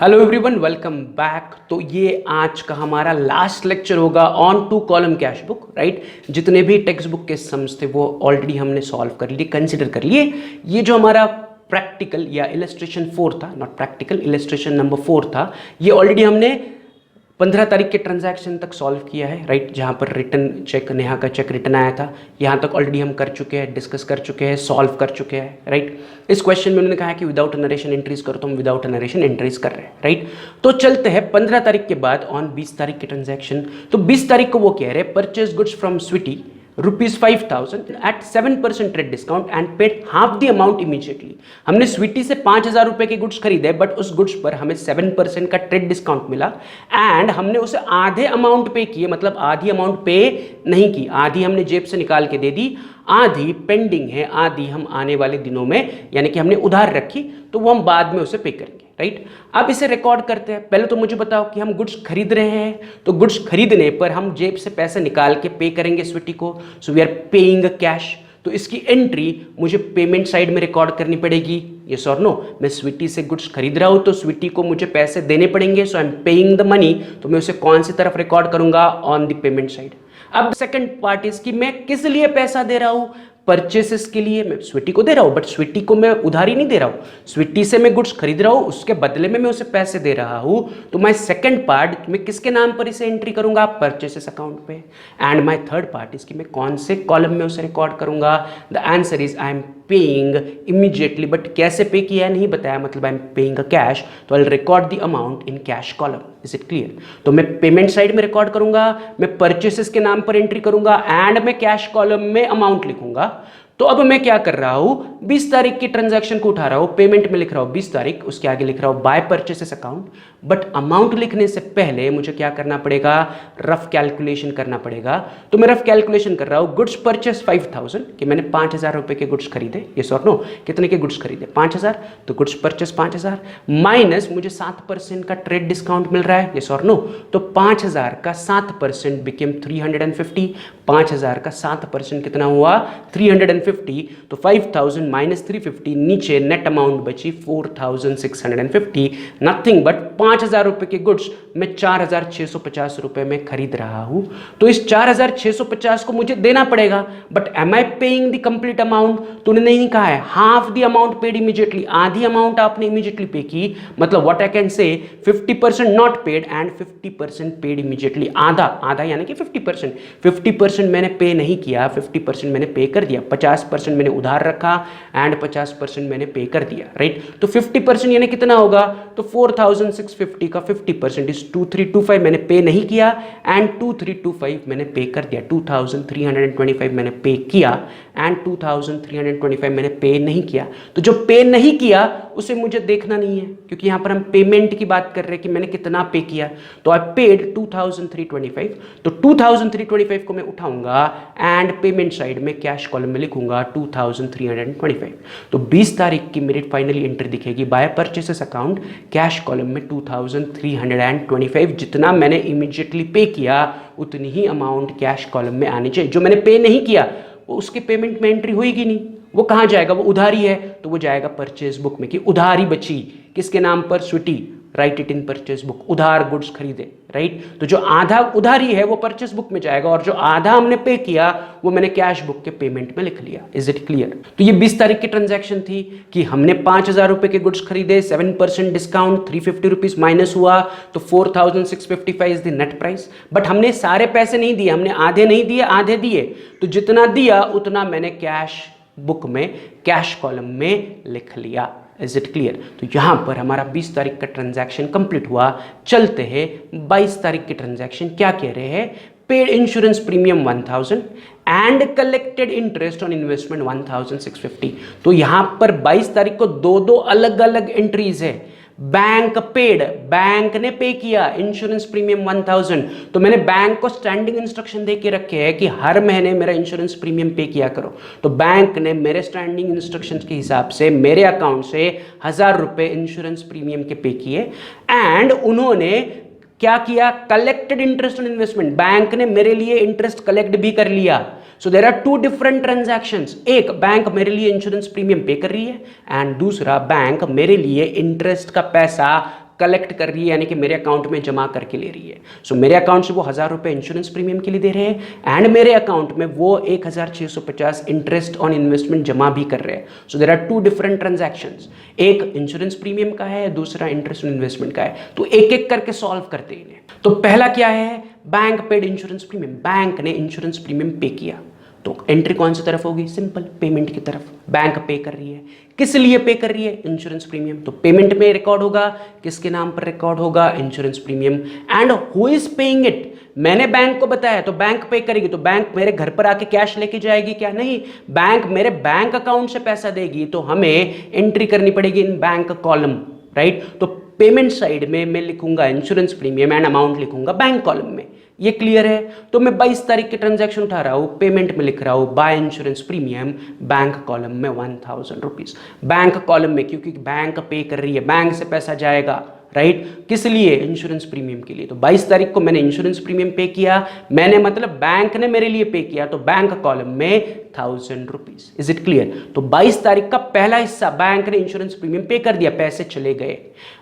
Hello everyone, welcome back. तो ये आज का हमारा लास्ट लेक्चर होगा on two column cash book, right. जितने भी टेक्स्ट बुक के सम्स थे वो ऑलरेडी हमने सॉल्व कर लिए, कंसिडर कर लिए। ये जो हमारा प्रैक्टिकल या इलस्ट्रेशन 4 था, नॉट प्रैक्टिकल, इलस्ट्रेशन नंबर 4 था, ये ऑलरेडी हमने 15 तारीख के ट्रांजैक्शन तक सॉल्व किया है, राइट। जहाँ पर रिटर्न चेक, नेहा का चेक रिटर्न आया था, यहाँ तक ऑलरेडी हम कर चुके हैं, डिस्कस कर चुके हैं, सॉल्व कर चुके हैं, राइट। इस क्वेश्चन में उन्होंने कहा है कि विदाउट नरेशन एंट्रीज करो, तो हम विदाउट नरेशन एंट्रीज कर रहे हैं, राइट। तो चलते हैं 15 तारीख के बाद ऑन 20 तारीख के ट्रांजैक्शन। तो 20 तारीख को वो कह रहे हैं purchase goods from Sweety ₹5,000 at 7% trade discount and paid half the amount immediately. हमने स्वीटी से 5,000 रुपए के गुड्स खरीदे, बट उस गुड्स पर हमें 7% का ट्रेड डिस्काउंट मिला एंड हमने उसे आधे अमाउंट पे किए, मतलब आधी अमाउंट पे नहीं की, आधी हमने जेब से निकाल के दे दी, आधी पेंडिंग है, आधी हम आने वाले दिनों में यानी कि हमने उधार रखी, तो वो हम बाद में उसे पे करेंगे, राइट। अब इसे रिकॉर्ड करते हैं। पहले तो मुझे बताओ कि हम गुड्स खरीद रहे हैं, तो गुड्स खरीदने पर हम जेब से पैसे निकाल के पे करेंगे स्वीटी को, so we are paying cash. तो इसकी एंट्री मुझे पेमेंट साइड में रिकॉर्ड करनी पड़ेगी, यस और नो। मैं स्वीटी से गुड्स खरीद रहा हूं तो स्वीटी को मुझे पैसे देने पड़ेंगे, so I am paying the money. तो मैं उसे कौन सी तरफ रिकॉर्ड करूंगा? On the payment side. अब सेकंड पार्ट इज कि मैं किस लिए पैसा दे रहा हूं? परचेसेस के लिए मैं स्वीटी को दे रहा हूं, बट स्वीटी को मैं उधारी नहीं दे रहा हूं। स्वीटी से मैं गुड्स खरीद रहा हूं, उसके बदले में मैं उसे पैसे दे रहा हूं। तो माय सेकंड पार्ट, मैं किसके नाम पर इसे एंट्री करूंगा? परचेसेस अकाउंट पे। एंड माय थर्ड पार्ट इसकी मैं कौन से कॉलम में उसे रिकॉर्ड करूंगा? The answer is I am paying immediately, but कैसे पे किया नहीं बताया, मतलब I am paying a cash, तो I will record the amount in cash column. Is it clear? तो मैं पेमेंट साइड में रिकॉर्ड करूंगा, मैं परचेसेस के नाम पर एंट्री करूंगा एंड मैं कैश कॉलम में अमाउंट लिखूंगा। तो अब मैं क्या कर रहा हूं? 20 तारीख की ट्रांजैक्शन को उठा रहा हूं, पेमेंट में लिख रहा हूं 20 तारीख, उसके आगे लिख रहा हूं by purchases account. But amount लिखने से पहले मुझे क्या करना पड़ेगा? रफ कैलकुलेशन करना पड़ेगा। तो मैं रफ कैलकुलेशन कर रहा हूं, गुड्स परचेस 5,000, कि मैंने 5,000 रुपए के गुड्स खरीदे, ये और नो। कितने के गुड्स खरीदे? 5,000। तो गुड्स परचेस 5,000 माइनस मुझे 7% का ट्रेड डिस्काउंट मिल रहा है, ये और नो। तो 5,000 का 7% बिकेम 350। 5,000 का 7% कितना हुआ? 350। तो 5,000 माइनस 350, नीचे नेट अमाउंट बची 4,650, नथिंग बट 5,000 रुपए के गुड्स मैं 4,650 रुपए में खरीद रहा हूं। तो इस 4,650 को मुझे देना पड़ेगा, but am I paying the complete amount? तूने नहीं कहा है half the amount paid immediately, आधी अमाउंट आपने इमीडिएटली पे की, मतलब what I can say 50% not paid and 50% paid immediately. आधा आधा यानी कि 50%। 50% मैंने पे नहीं किया, 50% मैंने पे कर दिया, 50% मैंने उधार रखा एंड 50% मैंने पे कर दिया, राइट। तो 50% यानी कितना होगा? तो 4,650 का 50% इज 2,325 मैंने पे नहीं किया एंड 2,325 मैंने पे कर दिया। 2,325 मैंने पे किया एंड 2,325 मैंने पे नहीं किया। तो जो पे नहीं किया उसे मुझे देखना नहीं है, क्योंकि यहां पर हम पेमेंट की बात कर रहे हैं कि मैंने कितना पे किया। तो आई पेड 2,325, तो 2,325 को मैं उठाऊंगा एंड पेमेंट साइड में कैश कॉलम में लिखूंगा 2,325। तो 20 तारीख की मेरी फाइनली एंट्री दिखेगी by purchases account, cash column में 2,325। जितना मैंने इमीडिएटली पे किया उतनी ही अमाउंट कैश कॉलम में आनी चाहिए। जो मैंने पे नहीं किया वो उसके पेमेंट में एंट्री होगी नहीं, वो कहाँ जाएगा? वो उधारी है, तो वो जाएगा परचेज बुक में, कि उधारी बची किसके नाम पर? Sweety. Write it in purchase book, उधार गुड्स खरीदे, राइट। तो जो आधा उधारी है वो परचेज बुक में जाएगा और जो आधा हमने पे किया वो मैंने कैश बुक के पेमेंट में लिख लिया। Is it clear? तो ये 20 तारीख की ट्रांजैक्शन थी कि हमने 5,000 रुपए के गुड्स खरीदे, 7% डिस्काउंट, 350 रुपीज माइनस हुआ, तो 4,655 is the net price. But हमने सारे पैसे नहीं दिए, हमने आधे नहीं दिए, आधे दिए। तो जितना दिया उतना मैंने कैश बुक में, कैश कॉलम में लिख लिया। Is it clear? तो यहां पर हमारा 20 तारीख का ट्रांजैक्शन कंप्लीट हुआ। चलते हैं 22 तारीख के ट्रांजैक्शन। क्या कह रहे हैं? Paid insurance premium 1,000 and collected interest on investment 1,650। तो यहां पर 22 तारीख को दो दो अलग अलग एंट्रीज है। बैंक पेड, बैंक ने पे किया इंश्योरेंस प्रीमियम 1,000, तो मैंने बैंक को स्टैंडिंग इंस्ट्रक्शन दे के रखे हैं कि हर महीने मेरा इंश्योरेंस प्रीमियम पे किया करो। तो बैंक ने मेरे स्टैंडिंग इंस्ट्रक्शन के हिसाब से मेरे अकाउंट से 1,000 रुपए इंश्योरेंस प्रीमियम के पे किए एंड उन्होंने क्या किया? Collected interest on investment, bank ने मेरे लिए इंटरेस्ट कलेक्ट भी कर लिया। So there are two different transactions. एक, बैंक मेरे लिए इंश्योरेंस प्रीमियम पे कर रही है एंड दूसरा, बैंक मेरे लिए इंटरेस्ट का पैसा कलेक्ट कर रही है, यानी कि मेरे अकाउंट में जमा करके ले रही है। सो मेरे अकाउंट से वो 1000 रुपये इंश्योरेंस प्रीमियम के लिए दे रहे हैं एंड मेरे अकाउंट में वो 1650 इंटरेस्ट ऑन इन्वेस्टमेंट जमा भी कर रहे हैं। So there are two different transactions, एक इंश्योरेंस प्रीमियम का है, दूसरा इंटरेस्ट ऑन इन्वेस्टमेंट का है। तो एक एक करके सॉल्व करते हैं। तो पहला क्या है, bank paid insurance premium, bank ने इंश्योरेंस प्रीमियम पे किया, तो एंट्री कौन सी तरफ होगी, सिंपल पेमेंट की तरफ। बैंक पे कर रही है, किस लिए पे कर रही है, इंश्योरेंस प्रीमियम, तो पेमेंट में रिकॉर्ड होगा, किसके नाम पर रिकॉर्ड होगा, insurance premium. And who is paying it, मैंने बैंक को बताया तो बैंक पे करेगी, तो बैंक मेरे घर पर आके कैश लेके जाएगी क्या, नहीं, बैंक मेरे बैंक अकाउंट से पैसा देगी, तो हमें एंट्री करनी पड़ेगी इन बैंक कॉलम, राइट। तो पेमेंट साइड में मैं लिखूंगा इंश्योरेंस प्रीमियम एंड अमाउंट लिखूंगा बैंक कॉलम में, ये क्लियर है। तो मैं 22 तारीख की ट्रांजैक्शन उठा रहा हूँ, पेमेंट में लिख रहा हूँ by insurance premium, bank column में 1000 रुपीज, बैंक कॉलम में, क्योंकि बैंक पे कर रही है, बैंक से पैसा जाएगा, राइट, किस लिए, इंश्योरेंस प्रीमियम के लिए। तो 22 तारीख को मैंने इंश्योरेंस प्रीमियम पे किया, मैंने मतलब बैंक ने मेरे लिए पे किया, तो बैंक कॉलम में 1000 रुपीज। Is it clear. तो 22 तारीख का पहला हिस्सा बैंक ने इंश्योरेंस प्रीमियम पे कर दिया, पैसे चले गए।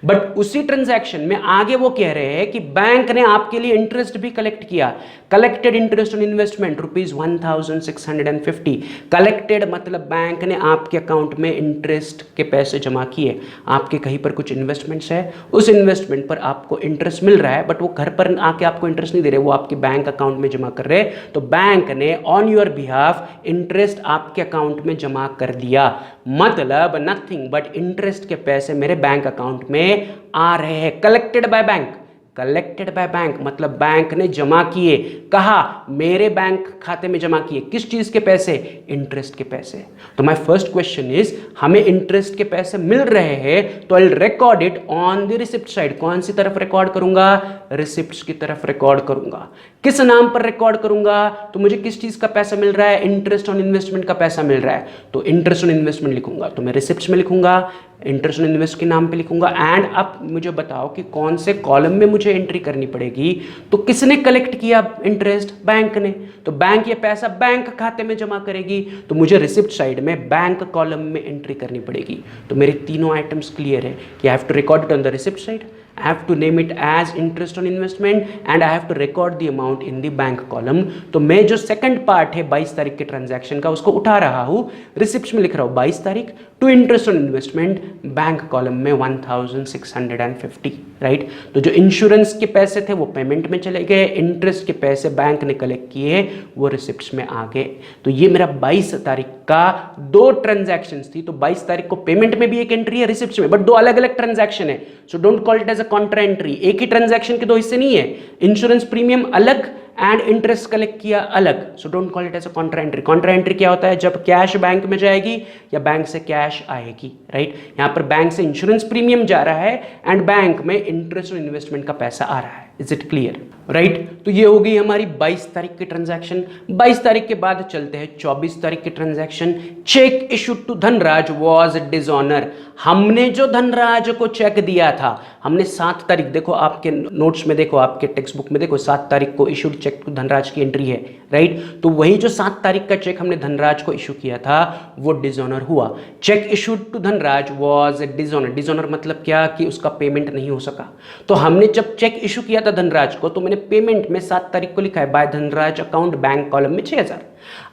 बट उसी ट्रांजैक्शन में आगे वो कह रहे हैं कि बैंक ने आपके लिए इंटरेस्ट भी कलेक्ट किया, collected interest on investment rupees 1650। Collected मतलब बैंक ने आपके अकाउंट में इंटरेस्ट के पैसे जमा किए, आपके कहीं पर कुछ इन्वेस्टमेंट्स है, उस इन्वेस्टमेंट पर आपको इंटरेस्ट मिल रहा है, बट वो घर पर आके आपको इंटरेस्ट नहीं दे रहे, वो आपके बैंक अकाउंट में जमा कर रहे हैं। तो बैंक ने ऑन योर बिहाफ इंटरेस्ट आपके अकाउंट में जमा कर दिया, मतलब नथिंग बट इंटरेस्ट के पैसे मेरे बैंक अकाउंट में आ रहे हैं, collected by bank. Collected by bank मतलब बैंक ने जमा किए, कहा मेरे बैंक खाते में जमा किए, किस चीज के पैसे, इंटरेस्ट के पैसे। तो माय फर्स्ट क्वेश्चन इज, हमें इंटरेस्ट के पैसे मिल रहे हैं, तो I will record it on the receipt side. कौन सी तरफ रिकॉर्ड करूंगा, रिसिप्ट्स की तरफ रिकॉर्ड करूंगा। किस नाम पर रिकॉर्ड करूंगा, तो मुझे किस चीज का पैसा मिल रहा है, इंटरेस्ट ऑन इन्वेस्टमेंट का पैसा मिल रहा है, तो इंटरेस्ट ऑन इन्वेस्टमेंट लिखूंगा, तो मैं रिसिप्ट्स में लिखूंगा, इंटरेस्ट ऑन इन्वेस्ट के नाम पे लिखूंगा। एंड अब मुझे बताओ कि कौन से कॉलम में मुझे एंट्री करनी पड़ेगी, तो किसने कलेक्ट किया इंटरेस्ट, बैंक ने, तो बैंक ये पैसा बैंक खाते में जमा करेगी, तो मुझे रिसिप्ट साइड में बैंक कॉलम में एंट्री करनी पड़ेगी। तो मेरे तीनों आइटम्स क्लियर है कि I have to record it on the receipt side, I have to name it as interest on investment and I have to record the amount in the bank column। तो मैं जो second part है 22 तारीख के transaction का उसको उठा रहा हूँ, रिसिप्ट्स में लिख रहा हूँ 22 तारीख to interest on investment, bank column में 1650, राइट। तो जो इंश्योरेंस के पैसे थे वो पेमेंट में चले गए, इंटरेस्ट के पैसे बैंक ने कलेक्ट किए वो रिसिप्ट्स में आ गए। तो ये मेरा 22 तारीख का दो ट्रांजैक्शंस थी। तो 22 तारीख को पेमेंट में भी एक एंट्री है, रिसिप्ट्स में, बट दो अलग अलग ट्रांजैक्शन है। So don't call it as a contra entry, एक ही ट्रांजैक्शन के दो हिस्से नहीं है, इंश्योरेंस प्रीमियम अलग एंड इंटरेस्ट कलेक्ट किया अलग। So don't call it as a contra entry. Contra entry क्या होता है, जब कैश बैंक में जाएगी या बैंक से कैश आएगी, राइट। यहां पर बैंक से इंश्योरेंस प्रीमियम जा रहा है एंड बैंक में इंटरेस्ट और इन्वेस्टमेंट का पैसा आ रहा है। Is it clear, right. तो ये हो गई हमारी 22 तारीख की ट्रांजैक्शन। 22 तारीख के बाद चलते हैं 24 तारीख की transaction. Cheque issued to Dhanraj was dishonour. हमने जो धनराज को चेक दिया था, हमने 7 तारीख, देखो आपके नोट्स में, देखो आपके टेक्स्ट बुक में, देखो 7 तारीख को इशूड चेक टू धनराज की एंट्री है, राइट। तो वही जो 7 तारीख का चेक हमने धनराज को इशू किया था वो डिसऑनर हुआ। Cheque issued to Dhanraj was dishonour. Dishonour मतलब क्या, कि उसका पेमेंट नहीं हो सका। तो हमने जब चेक इशू किया था धनराज को, तो मैंने पेमेंट में 7 तारीख को लिखा है by Dhanraj account bank column में 6000।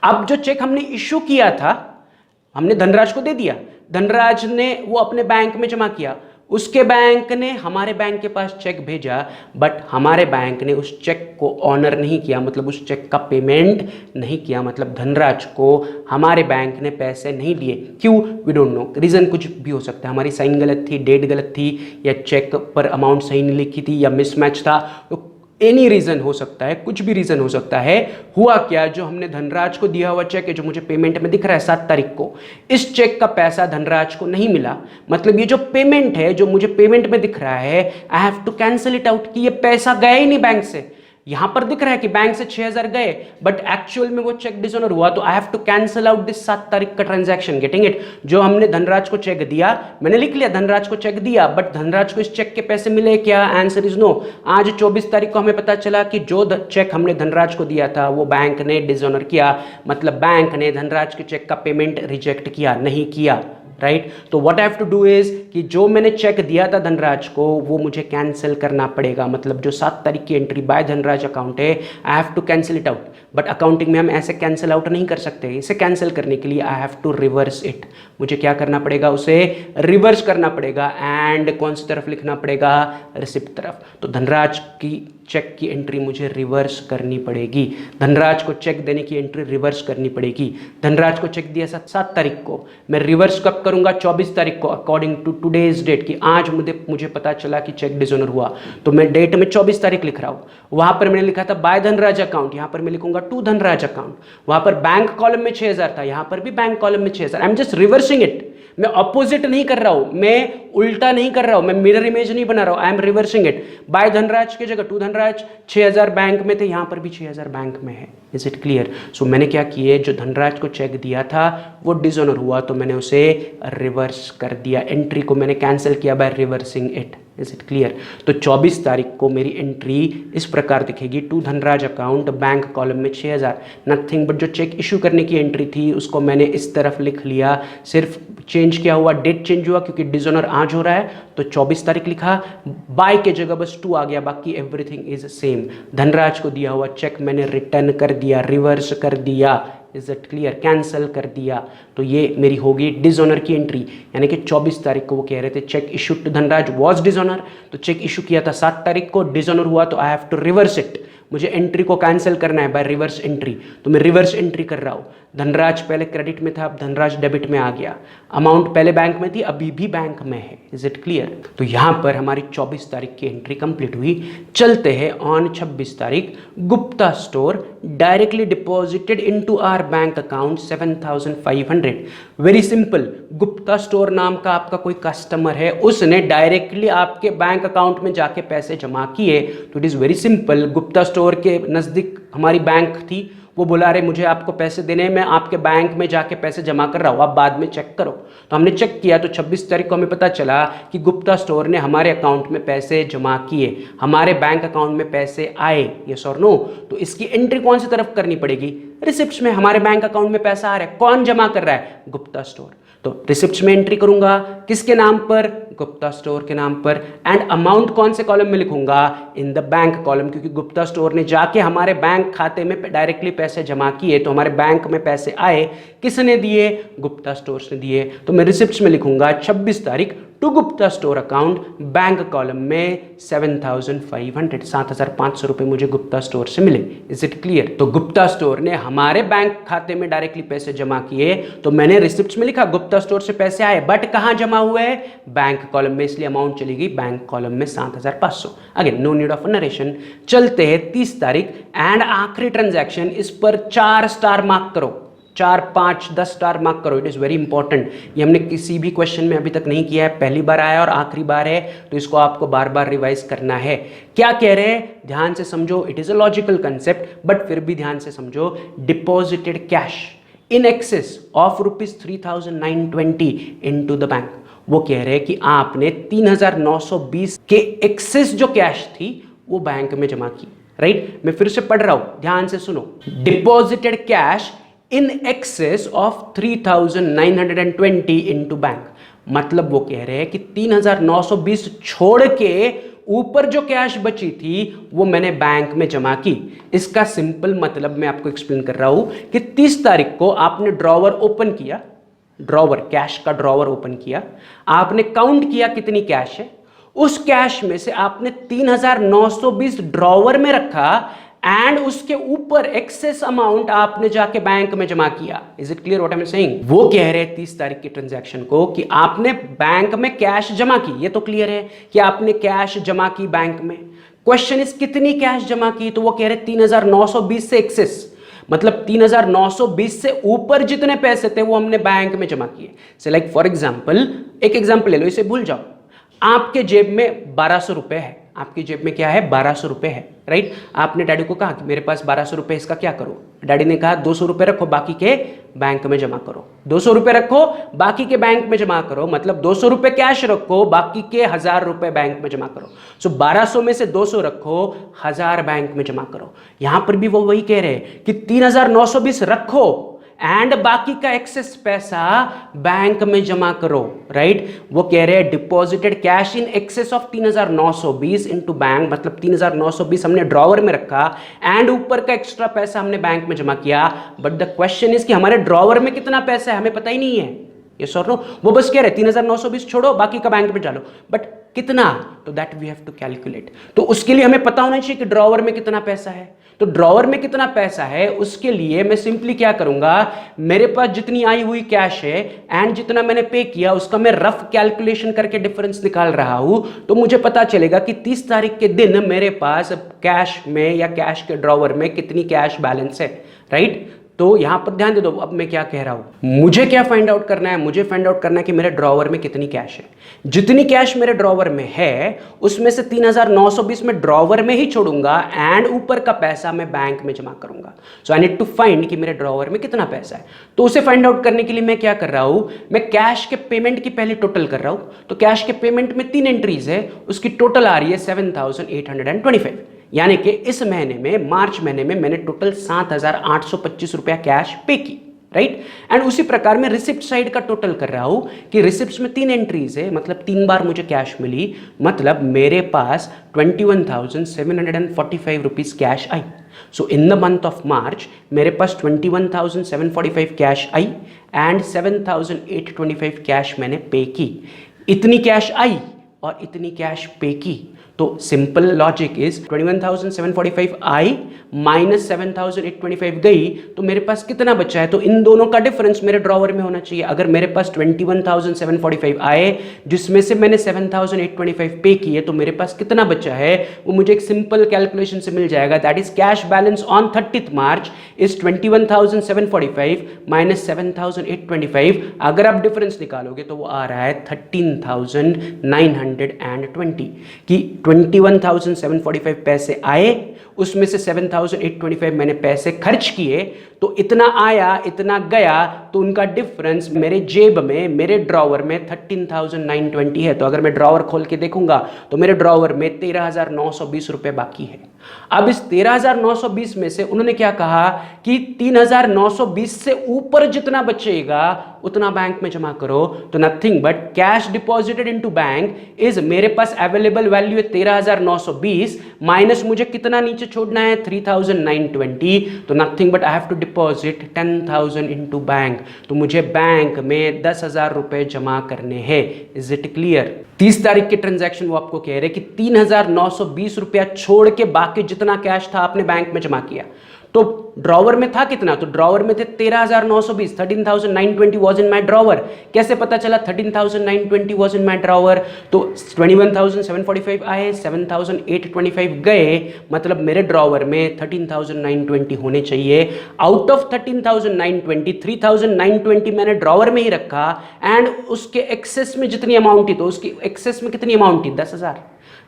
अब जो चेक हमने इशू किया था, हमने धनराज को दे दिया, धनराज ने वो अपने बैंक में जमा किया, उसके बैंक ने हमारे बैंक के पास चेक भेजा, बट हमारे बैंक ने उस चेक को ऑनर नहीं किया, मतलब उस चेक का पेमेंट नहीं किया, मतलब धनराज को हमारे बैंक ने पैसे नहीं दिए। क्यों, वी डोंट नो, रीजन कुछ भी हो सकता है, हमारी साइन गलत थी, डेट गलत थी, या चेक पर अमाउंट सही नहीं लिखी थी, या मिसमैच था, तो एनी रीजन हो सकता है, कुछ भी रीजन हो सकता है। हुआ क्या, जो हमने धनराज को दिया हुआ चेक है, जो मुझे पेमेंट में दिख रहा है 7 तारीख को, इस चेक का पैसा धनराज को नहीं मिला। मतलब ये जो पेमेंट है, जो मुझे पेमेंट में दिख रहा है, आई have to cancel it out, कि ये पैसा गया ही नहीं बैंक से। यहां पर दिख रहा है कि बैंक से 6000 गए, बट एक्चुअल में वो चेक डिसऑनर हुआ, तो I have to cancel out this 7 तारीख का ट्रांजैक्शन। Getting it. जो हमने धनराज को चेक दिया, मैंने लिख लिया धनराज को चेक दिया, बट धनराज को इस चेक के पैसे मिले क्या, आंसर इज नो। आज 24 तारीख को हमें पता चला कि जो चेक हमने धनराज को दिया था वो बैंक ने डिसऑनर किया, मतलब बैंक ने धनराज के चेक का पेमेंट रिजेक्ट किया, नहीं किया, राइट। तो what I have to do is कि जो मैंने चेक दिया था धनराज को वो मुझे कैंसिल करना पड़ेगा, मतलब जो 7 तारीख की एंट्री बाय धनराज अकाउंट है आई have to cancel it out. But accounting में हम ऐसे कैंसिल आउट नहीं कर सकते, इसे कैंसिल करने के लिए I have to reverse it, मुझे क्या करना पड़ेगा, उसे रिवर्स करना पड़ेगा। एंड कौन सी तरफ लिखना पड़ेगा, रिसिप्ट तरफ। तो धनराज की चेक की एंट्री मुझे रिवर्स करनी पड़ेगी, धनराज को चेक देने की एंट्री रिवर्स करनी पड़ेगी। धनराज को चेक दिया 7 तारीख को, मैं रिवर्स कब करूंगा, 24 तारीख को, अकॉर्डिंग टू टुडेज डेट कि आज मुझे पता चला कि चेक डिसऑनर हुआ, तो मैं डेट में 24 तारीख लिख रहा हूं। वहां पर मैंने लिखा था बाय धनराज अकाउंट, यहां पर मैं लिखूंगा टू धनराज अकाउंट। वहां पर बैंक कॉलम में 6000 था, यहां पर भी बैंक कॉलम में 6000। I am just reversing it, मैं अपोजिट नहीं कर रहा हूं, मैं उल्टा नहीं कर रहा हूं, मैं मिरर इमेज नहीं बना रहा हूं, I am reversing it. By Dhanraj की जगह टू धनराज, 6000 बैंक में थे, यहां पर भी 6000 बैंक में है। Is it clear? सो मैंने क्या किया, जो धनराज को चेक दिया था वो डिसऑनर हुआ तो मैंने उसे रिवर्स कर दिया, एंट्री को मैंने कैंसिल किया by reversing it. Is it clear? तो 24 तारीख को मेरी एंट्री इस प्रकार दिखेगी, to Dhanraj account, bank column में 6000, नथिंग बट जो चेक इशू करने की एंट्री थी उसको मैंने इस तरफ लिख लिया, सिर्फ चेंज क्या हुआ, डेट चेंज हुआ क्योंकि डिसऑनर आज हो रहा है तो 24 तारीख लिखा, बाय के जगह बस 2 आ गया, बाकी एवरीथिंग इज सेम। धनराज को दिया हुआ चेक मैंने रिटर्न कर दिया, रिवर्स कर दिया। Is it clear? कैंसिल कर दिया। तो ये मेरी होगी डिसऑनर की एंट्री, यानी कि 24 तारीख को वो कह रहे थे cheque issue to Dhanraj was dishonour, तो चेक इशू किया था 7 तारीख को, डिसऑनर हुआ तो I have to reverse it, मुझे एंट्री को कैंसिल करना है बाय रिवर्स एंट्री, तो मैं रिवर्स एंट्री कर रहा हूँ। धनराज पहले क्रेडिट में था, अब धनराज डेबिट में आ गया, अमाउंट पहले बैंक में थी अभी भी बैंक में है। Is it clear? तो यहाँ पर हमारी 24 तारीख की एंट्री कंप्लीट हुई। चलते हैं ऑन 26 तारीख, Gupta store directly deposited into our bank account 7500। Very simple, Gupta store नाम का आपका कोई कस्टमर है, उसने डायरेक्टली आपके बैंक अकाउंट में जाके पैसे जमा किए, तो it is very simple. Gupta store के नज़दीक हमारी बैंक थी, वो बोला अरे मुझे आपको पैसे देने, मैं आपके बैंक में जाके पैसे जमा कर रहा हूँ, आप बाद में चेक करो। तो हमने चेक किया तो 26 तारीख को हमें पता चला कि गुप्ता स्टोर ने हमारे अकाउंट में पैसे जमा किए, हमारे बैंक अकाउंट में पैसे आए, यस और नो। तो इसकी एंट्री कौन सी तरफ करनी पड़ेगी, रिसिप्ट्स में। हमारे बैंक अकाउंट में पैसा आ रहा है, कौन जमा कर रहा है, गुप्ता स्टोर। तो रिसिप्ट्स में एंट्री करूंगा, किसके नाम पर, गुप्ता स्टोर के नाम पर। एंड अमाउंट कौन से कॉलम में लिखूंगा, इन द बैंक कॉलम, क्योंकि गुप्ता स्टोर ने जाके हमारे बैंक खाते में डायरेक्टली पैसे जमा किए, तो हमारे बैंक में पैसे आए, किसने दिए, गुप्ता स्टोर ने दिए। तो मैं रिसिप्ट्स में लिखूंगा 26 तारीख to Gupta store account, bank column में 7500, 7500 रुपए मुझे गुप्ता स्टोर से मिले। Is it clear? तो गुप्ता स्टोर ने हमारे बैंक खाते में डायरेक्टली पैसे जमा किए, तो मैंने रिसिप्ट्स में लिखा गुप्ता स्टोर से पैसे आए, बट कहां जमा हुए, बैंक कॉलम में, इसलिए अमाउंट चली गई बैंक कॉलम में 7500। Again no need of narration. चलते हैं 30 तारीख एंड आखिरी ट्रांजैक्शन, इस पर 4 स्टार मार्क करो, 4, 5, 10 स्टार मार्क करो, इट इज़ वेरी इंपॉर्टेंट। ये हमने किसी भी क्वेश्चन में अभी तक नहीं किया है, पहली बार आया और आखिरी बार है, तो इसको आपको बार बार रिवाइज करना है। क्या कह रहे हैं, ध्यान से समझो, it is a logical concept but फिर भी ध्यान से समझो। Deposited cash in excess of ₹3920 into the bank, वो कह रहे हैं कि आपने 3920 के एक्सेस जो कैश थी वो बैंक में जमा की, राइट। मैं फिर से पढ़ रहा हूं, ध्यान से सुनो। Deposited cash in excess of 3920 into bank, मतलब वो कह रहे हैं कि 3920 छोड़ के ऊपर जो कैश बची थी वो मैंने बैंक में जमा की। इसका सिंपल मतलब मैं आपको एक्सप्लेन कर रहा हूं कि 30 तारीख को आपने ड्रॉवर ओपन किया, ड्रॉवर, कैश का ड्रॉवर ओपन किया, आपने काउंट किया कितनी कैश है, उस कैश में से आपने 3920 ड्रॉवर में रखा एंड उसके ऊपर एक्सेस अमाउंट आपने जाके बैंक में जमा किया। Is it clear what I am saying? वो कह रहे हैं 30 तारीख की ट्रांजैक्शन को कि आपने बैंक में कैश जमा की, ये तो क्लियर है कि आपने कैश जमा की बैंक में। क्वेश्चन इज कितनी कैश जमा की, तो वो कह रहे 3920 से एक्सेस, मतलब 3920 से ऊपर जितने पैसे थे वो हमने बैंक में जमा किए। से लाइक फॉर एग्जाम्पल, एक एग्जाम्पल ले लो, इसे भूल जाओ। आपके जेब में 1200 रुपए है, आपकी जेब में क्या है, 1200 रुपए है, राइट। आपने डैडी को कहा कि मेरे पास 1200 रुपए, इसका क्या करो। डैडी ने कहा 200 रुपए रखो, बाकी के बैंक में जमा करो। 200 रुपए रखो, बाकी के बैंक में जमा करो, मतलब 200 रुपए कैश रखो, बाकी के 1000 रुपए बैंक में जमा करो। सो 1200 में से 200 रखो, 1000 बैंक में जमा करो। यहां पर भी वो वही कह रहे हैं कि 3920 रखो एंड बाकी का एक्सेस पैसा बैंक में जमा करो, राइट। वो कह रहे हैं deposited cash in excess of 3920 into bank, मतलब 3920 हमने ड्रॉवर में रखा एंड ऊपर का एक्स्ट्रा पैसा हमने बैंक में जमा किया। बट द क्वेश्चन इज कि हमारे ड्रॉवर में कितना पैसा है हमें पता ही नहीं है, ये सर नो। वो बस कह रहे 3920 छोड़ो बाकी का बैंक में डालो, बट कितना, तो that we have to calculate. तो उसके लिए हमें पता होना चाहिए कि ड्रॉवर में कितना पैसा है। तो ड्रॉवर में कितना पैसा है उसके लिए मैं सिंपली क्या करूंगा, मेरे पास जितनी आई हुई कैश है एंड जितना मैंने पे किया उसका मैं रफ कैलकुलेशन करके डिफरेंस निकाल रहा हूं, तो मुझे पता चलेगा कि 30 तारीख के दिन मेरे पास कैश में या कैश के ड्रॉवर में कितनी कैश बैलेंस है, राइट। तो यहां पर ध्यान दे दो, अब मैं क्या कह रहा हूं, मुझे क्या फाइंड आउट करना है, मुझे फाइंड आउट करना है कि मेरे ड्रॉवर में कितनी कैश है। जितनी कैश मेरे ड्रॉवर में है उसमें से 3920 में ड्रॉवर में ही छोड़ूंगा एंड ऊपर का पैसा मैं बैंक में जमा करूंगा। सो आई नीड टू फाइंड कि मेरे ड्रॉवर में कितना पैसा है। तो उसे फाइंड आउट करने के लिए मैं क्या कर रहा हूं, मैं कैश के पेमेंट की पहले टोटल कर रहा हूं। तो कैश के पेमेंट में 3 एंट्रीज है, उसकी टोटल आ रही है 7825, यानी कि इस महीने में मार्च महीने में मैंने टोटल 7825 रुपया कैश पे की, राइट। एंड उसी प्रकार मैं रिसिप्ट साइड का टोटल कर रहा हूं कि रिसिप्ट्स में 3 एंट्रीज है, मतलब 3 बार मुझे कैश मिली, मतलब मेरे पास 21,745 rupees cash I. So in the month of March मेरे पास 21,745 कैश आई एंड 7,825 कैश मैंने पे की। इतनी कैश आई और इतनी कैश पे की, तो simple logic is 21,745 I minus 7,825 गई, तो मेरे पास कितना बचा है, तो इन दोनों का डिफरेंस मेरे ड्रॉवर में होना चाहिए। अगर मेरे पास 21,745 आए जिसमें से मैंने 7,825 पे किए, तो मेरे पास कितना बचा है, वो मुझे एक सिंपल कैलकुलेशन से मिल जाएगा। That is cash balance on 30th March is 21,745 minus 7,825। अगर आप डिफरेंस निकालोगे तो वो आ रहा है 13,920 कि 21,745 पैसे आए, उसमें से 7,825 मैंने पैसे खर्च किए, तो इतना आया इतना गया, तो उनका डिफरेंस मेरे जेब में, मेरे ड्रॉवर में 13,920 है। तो अगर मैं ड्रॉवर खोल के देखूंगा तो मेरे ड्रॉवर में 13,920 रुपए बाकी है। अब इस 13,920 में से उन्होंने क्या कहा कि 3,920 से ऊपर जितना बचेगा उतना बैंक में जमा करो। तो nothing but cash deposited into bank is, मेरे पास अवेलेबल वैल्यू है 13,920 माइनस मुझे कितना नीचे छोड़ना है 3,920, तो nothing but I have to deposit 10,000 into bank. तो मुझे बैंक में 10,000 रुपए जमा करने हैं। Is it clear? 30 तारीख के ट्रांजैक्शन वो आपको कह रहे कि 3,920 रुपया छोड़ के बाकी जितना कैश था आपने बैंक में जमा किया। तो ड्रॉवर में था कितना, तो ड्रॉवर में थे 13,920, 13,920 वॉज इन माई ड्रॉवर। कैसे पता चला 13,920 वॉज इन माई ड्रॉवर, तो 21,745 आए, 7,825 गए, मतलब मेरे ड्रॉवर में 13,920 होने चाहिए। आउट ऑफ 13,920, 3,920 मैंने ड्रॉवर में ही रखा एंड उसके एक्सेस में जितनी अमाउंट थी, तो उसकी एक्सेस में कितनी अमाउंट थी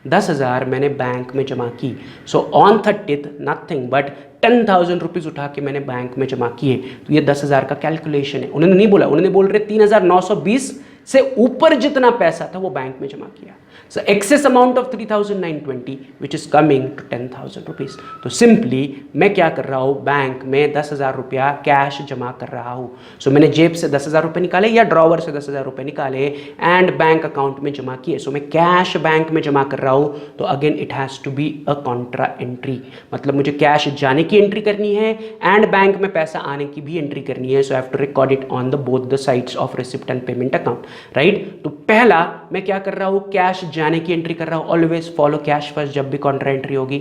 10,000 मैंने बैंक में जमा की। So on 30th nothing but 10,000 rupees उठा के मैंने बैंक में जमा किए। तो ये 10,000 का कैलकुलेशन है। उन्होंने नहीं बोला, उन्होंने बोल रहे 3,920 से ऊपर जितना पैसा था वो बैंक में जमा किया। So excess amount of 3,920 which is coming to 10,000 rupees. तो सिंपली मैं क्या कर रहा हूँ, बैंक में 10,000 रुपया कैश जमा कर रहा हूँ। सो मैंने जेब से 10,000 रुपये निकाले या ड्रॉवर से 10,000 रुपये निकाले एंड बैंक अकाउंट में जमा किए। सो मैं कैश बैंक में जमा कर रहा हूँ। तो again it has to be a contra entry, मतलब मुझे कैश जाने की एंट्री करनी है एंड बैंक में पैसा आने की भी एंट्री करनी है। So I have to record it on the both the sides of receipt and payment account, right. तो पहला मैं क्या कर रहा हूँ, कैश जाने की एंट्री कर रहा हूँ। ऑलवेज फॉलो कैश फर्स्ट जब भी कॉन्ट्रा एंट्री होगी।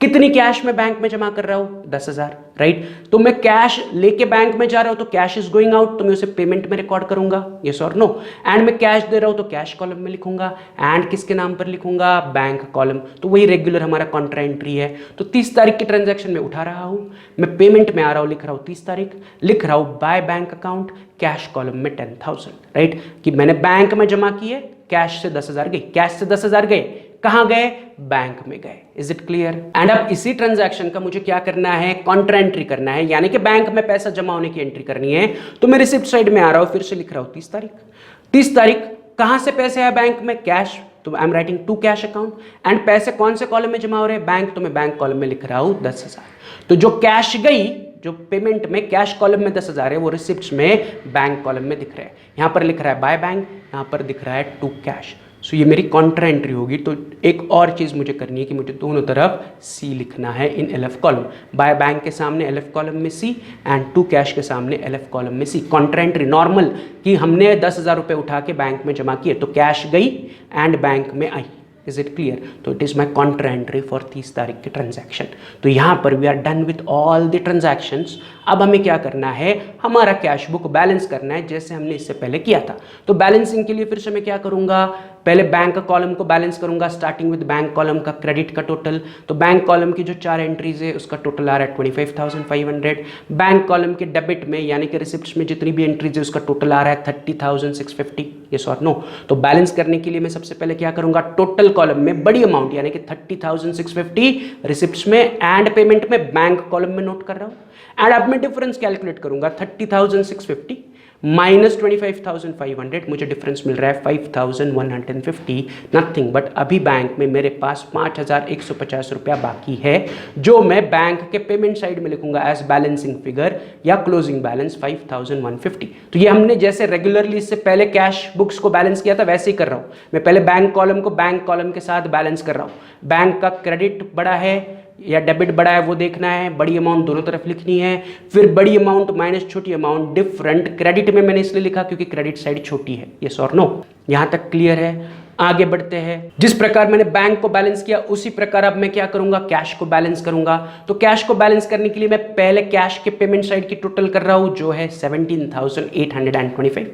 कितनी कैश मैं बैंक में जमा कर रहा हूँ 10,000, राइट। तो मैं कैश लेके बैंक में जा रहा हूँ तो कैश इज गोइंग आउट, तो मैं उसे पेमेंट में रिकॉर्ड करूंगा, यस और नो। एंड मैं कैश दे रहा हूँ तो कैश कॉलम में लिखूंगा एंड किसके नाम पर लिखूंगा, बैंक कॉलम। तो वही रेगुलर हमारा कॉन्ट्रा एंट्री है। तो 30 तारीख की ट्रांजैक्शन में उठा रहा हूँ, मैं पेमेंट में आ रहा हूँ, लिख रहा हूँ 30 तारीख, लिख रहा हूँ by bank account, cash column में 10,000, राइट, कि मैंने बैंक में जमा किए, कैश से 10,000 गए, कैश से 10,000 गए, कहां गए, बैंक में गए। Is it clear? एंड अब इसी ट्रांजैक्शन का मुझे क्या करना है, कॉन्ट्रा एंट्री करना है, यानी कि बैंक में पैसा जमा होने की एंट्री करनी है। तो मैं रिसिप्ट साइड में आ रहा हूं, फिर से लिख रहा हूं 30 तारीख। 30 तारीख कहां से पैसे आए बैंक में, कैश, तो I am writing to cash account. And पैसे कौन से कॉलम में जमा हो रहे हैं, बैंक, तो मैं बैंक कॉलम में लिख रहा हूं 10,000। तो जो कैश गई, जो पेमेंट में कैश कॉलम में 10,000 है वो रिसिप्ट्स में बैंक कॉलम में दिख रहा है। यहाँ पर लिख रहा है बाय बैंक, यहाँ पर दिख रहा है टू कैश। सो ये मेरी कॉन्ट्रा एंट्री होगी। तो एक और चीज़ मुझे करनी है कि मुझे दोनों तरफ सी लिखना है इन LF कॉलम। बाय बैंक के सामने LF कॉलम में सी एंड टू कैश के सामने LF कॉलम में सी। कॉन्ट्रा एंट्री नॉर्मल कि हमने 10,000 रुपये उठा के बैंक में जमा किए तो कैश गई एंड बैंक में आई। Is it clear? तो it is my contra entry for 30 तारीख के ट्रांजैक्शन। तो यहाँ पर we are done with all the transactions. अब हमें क्या करना है, हमारा कैश बुक बैलेंस करना है जैसे हमने इससे पहले किया था। तो बैलेंसिंग के लिए फिर से मैं क्या करूँगा, पहले बैंक कॉलम को बैलेंस करूंगा स्टार्टिंग विद बैंक कॉलम का क्रेडिट का टोटल। तो बैंक कॉलम की जो 4 एंट्रीज है उसका टोटल आ रहा है 25,500। बैंक कॉलम के डेबिट में यानी कि रिसिप्ट्स में जितनी भी एंट्रीज है उसका टोटल आ रहा है 30,650। यस और नो? तो बैलेंस करने के लिए मैं सबसे पहले क्या करूंगा, टोटल कॉलम में बड़ी अमाउंट यानी कि 30,650 रिसिप्ट्स में एंड पेमेंट में बैंक कॉलम में नोट कर रहा हूं। एंड अब मैं डिफरेंस कैलकुलेट करूंगा 30,650 माइनस 25,500, मुझे डिफरेंस मिल रहा है 5,150। नथिंग बट अभी बैंक में मेरे पास 5,150 रुपया बाकी है जो मैं बैंक के पेमेंट साइड में लिखूंगा एज बैलेंसिंग फिगर या क्लोजिंग बैलेंस 5,150। तो ये हमने जैसे रेगुलरली इससे पहले कैश बुक्स को बैलेंस किया था वैसे ही कर रहा हूं। मैं पहले बैंक कॉलम को बैंक कॉलम के साथ बैलेंस कर रहा हूं। बैंक का क्रेडिट बड़ा है या डेबिट बड़ा है वो देखना है, बड़ी अमाउंट दोनों तरफ लिखनी है, फिर बड़ी अमाउंट माइनस छोटी अमाउंट डिफरेंट। क्रेडिट में मैंने इसलिए लिखा क्योंकि क्रेडिट साइड छोटी है। यस और नो? यहां तक क्लियर है? आगे बढ़ते हैं। जिस प्रकार मैंने बैंक को बैलेंस किया उसी प्रकार अब मैं क्या करूंगा, कैश को बैलेंस करूंगा। तो कैश को बैलेंस करने के लिए मैं पहले कैश के पेमेंट साइड की टोटल कर रहा हूं जो है 17,825।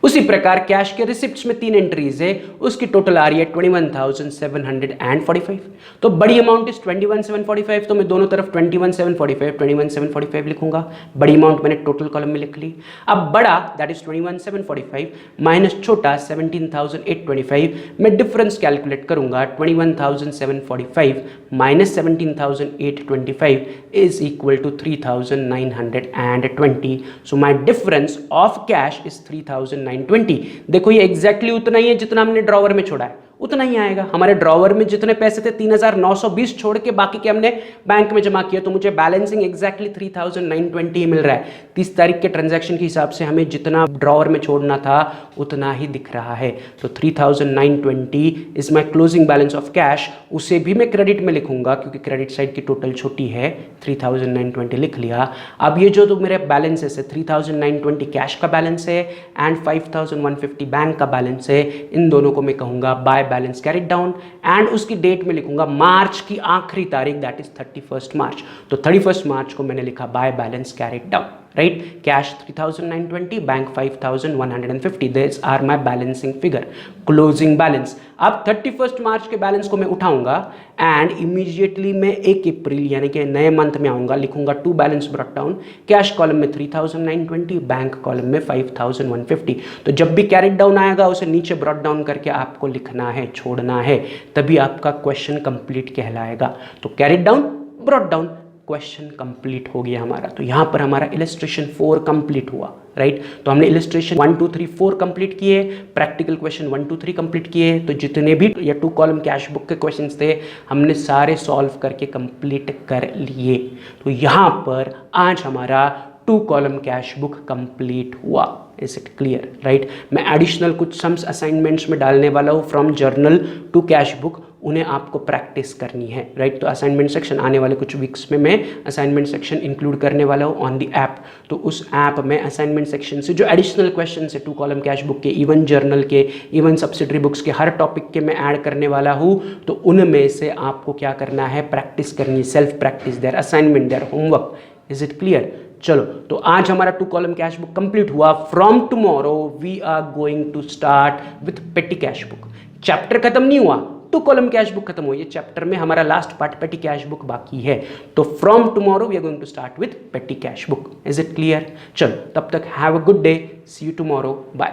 उसी प्रकार कैश के रिसिप्ट्स में 3 एंट्रीज है उसकी टोटल आ रही है 21,745। तो बड़ी अमाउंट इज 21,745, तो मैं दोनों तरफ 21,745 लिखूंगा। बड़ी अमाउंट मैंने टोटल कॉलम में लिख ली। अब बड़ा दैट इज 21,745 माइनस छोटा 17,825 मैं डिफरेंस कैलकुलेट करूंगा 21,745 minus 17,825 is equal to 3,920। So my difference of cash is 3,920। देखो ये एग्जैक्टली उतना ही है जितना हमने ड्रॉवर में छोड़ा है, उतना ही आएगा। हमारे ड्रॉवर में जितने पैसे थे 3,920 छोड़ के बाकी के हमने बैंक में जमा किया, तो मुझे बैलेंसिंग एग्जैक्टली 3,920 मिल रहा है। 30 तारीख के ट्रांजैक्शन के हिसाब से हमें जितना ड्रॉवर में छोड़ना था उतना ही दिख रहा है। तो 3,920 is my closing balance of cash. उसे भी मैं क्रेडिट में लिखूंगा क्योंकि क्रेडिट साइड की टोटल छोटी है। 3,920 लिख लिया। अब ये जो तो मेरे बैलेंस है 3,920 कैश का बैलेंस है एंड 5,150 बैंक का बैलेंस है। इन दोनों को मैं कहूंगा bye balance carried down and उसकी डेट में लिखूंगा मार्च की आखिरी तारीख दैट इज 31 मार्च। तो 31 मार्च को मैंने लिखा by balance carried down, right? Cash 3,920, bank 5,150। This are my balancing figure, closing balance. अब 31 मार्च के बैलेंस को मैं उठाऊंगा एंड इमीडिएटली मैं 1 अप्रैल यानी कि नए मंथ में आऊंगा, लिखूंगा to balance brought down. Cash column में 3,920, बैंक कॉलम में 5,150। तो जब भी कैरिड डाउन आएगा उसे नीचे ब्रॉट डाउन करके आपको लिखना है, छोड़ना है, तभी आपका क्वेश्चन कंप्लीट कहलाएगा। तो carried down brought down, question complete हो गया हमारा। तो यहां पर हमारा इलस्ट्रेशन 4 कंप्लीट हुआ, राइट? तो हमने इलस्ट्रेशन 1 2 3 4 कंप्लीट किए, प्रैक्टिकल क्वेश्चन 1 2 3 कंप्लीट किए। तो जितने भी या 2 कॉलम कैश बुक के क्वेश्चंस थे हमने सारे सॉल्व करके कंप्लीट कर लिए। तो यहां पर आज हमारा 2 कॉलम कैश बुक कंप्लीट हुआ। Is it clear, right? मैं एडिशनल कुछ सम्स असाइनमेंट्स में डालने वाला हूँ from journal to cash book, उन्हें आपको प्रैक्टिस करनी है, राइट? तो असाइनमेंट सेक्शन आने वाले कुछ वीक्स में मैं असाइनमेंट सेक्शन इंक्लूड करने वाला हूँ ऑन द ऐप। तो उस ऐप में असाइनमेंट सेक्शन से जो एडिशनल क्वेश्चन है 2 कॉलम कैश बुक के, इवन जर्नल के, इवन सब्सिडरी बुक्स के, हर टॉपिक के मैं ऐड करने वाला हूँ। तो उनमें से आपको क्या करना है, प्रैक्टिस करनी है, self practice, their assignment, their homework. Is it clear? चलो, तो आज हमारा 2 कॉलम कैश बुक कंप्लीट हुआ। From tomorrow we are going to start with petty cash book. Chapter खत्म नहीं हुआ, 2 कॉलम कैश बुक खत्म हुई है। चैप्टर में हमारा last part petty cash book बाकी है। तो from tomorrow we are going to start with petty cash book. Is it clear? चलो, तब तक have a good day, see you tomorrow, bye.